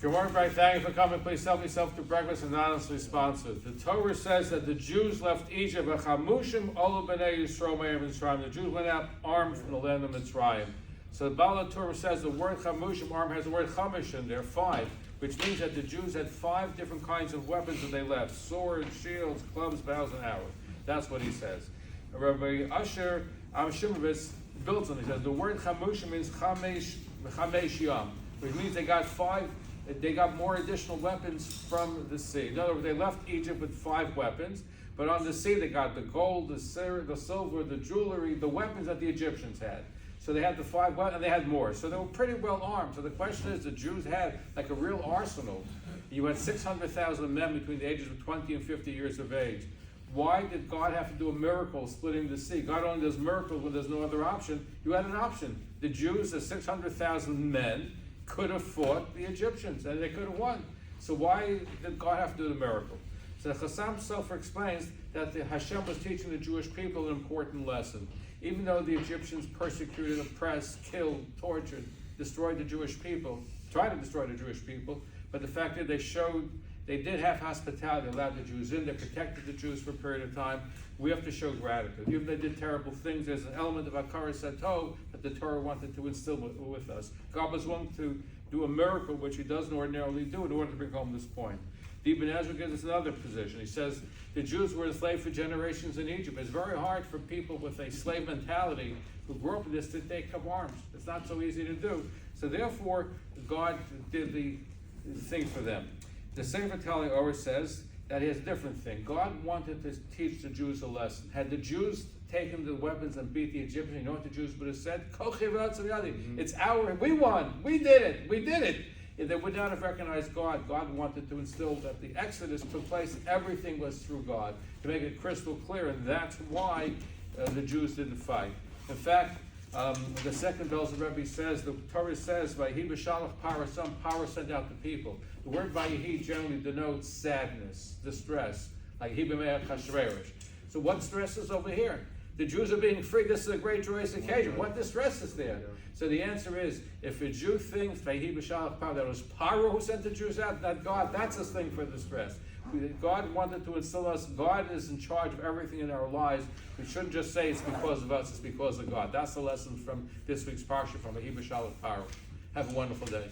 Good morning, Brian. Thank you for coming. Please help yourself to breakfast and honestly sponsor. The Torah says that the Jews left Egypt. The Jews went out armed from the land of Mitzrayim. So the Baal Torah says the word chamushim, arm, has the word chamish in there, 5, which means that the Jews had 5 different kinds of weapons that they left: swords, shields, clubs, bows, and arrows. That's what he says. Rabbi Asher Amshimovitz builds on it. He says the word chamushim means chamesh yam, which means they got more additional weapons from the sea. In other words, they left Egypt with 5 weapons, but on the sea they got the gold, the silver, the jewelry, the weapons that the Egyptians had. So they had the 5 weapons, and they had more. So they were pretty well armed. So the question is, the Jews had like a real arsenal. You had 600,000 men between the ages of 20 and 50 years of age. Why did God have to do a miracle splitting the sea? God only does miracles when there's no other option. You had an option. The Jews, the 600,000 men, could have fought the Egyptians, and they could have won. So why did God have to do the miracle? So the Chassam Sofer explains that Hashem was teaching the Jewish people an important lesson. Even though the Egyptians persecuted, oppressed, killed, tortured, destroyed the Jewish people, tried to destroy the Jewish people, but the fact that they did have hospitality, allowed the Jews in, they protected the Jews for a period of time. We have to show gratitude. Even though they did terrible things, there's an element of Akara Sato that the Torah wanted to instill with us. God was willing to do a miracle, which he doesn't ordinarily do, in order to bring home this point. The Ibn Ezra gives us another position. He says the Jews were enslaved for generations in Egypt. It's very hard for people with a slave mentality who grew up in this to take up arms. It's not so easy to do. So therefore, God did the thing for them. The Sefer Tali always says that he has a different thing. God wanted to teach the Jews a lesson. Had the Jews taken the weapons and beat the Egyptians, you know what the Jews would have said? It's we won, we did it. If they would not have recognized God, God wanted to instill that the Exodus took place, everything was through God, to make it crystal clear, and that's why the Jews didn't fight. In fact, the second Belzer Rabbi says, the Torah says, Vayhi b'shalach para, some power sent out to people. The word Vayhi generally denotes sadness, distress, like Hi b'me'ach hashreirish. So what stress is over here? The Jews are being free. This is a great joyous occasion. What distress is there? So the answer is, if a Jew thinks Vayhi b'shalach para, that it was Paro who sent the Jews out, not God, that's his thing for distress. God wanted to instill us. God is in charge of everything in our lives. We shouldn't just say it's because of us, it's because of God. That's the lesson from this week's parsha from Vayhi b'shalach para. Have a wonderful day.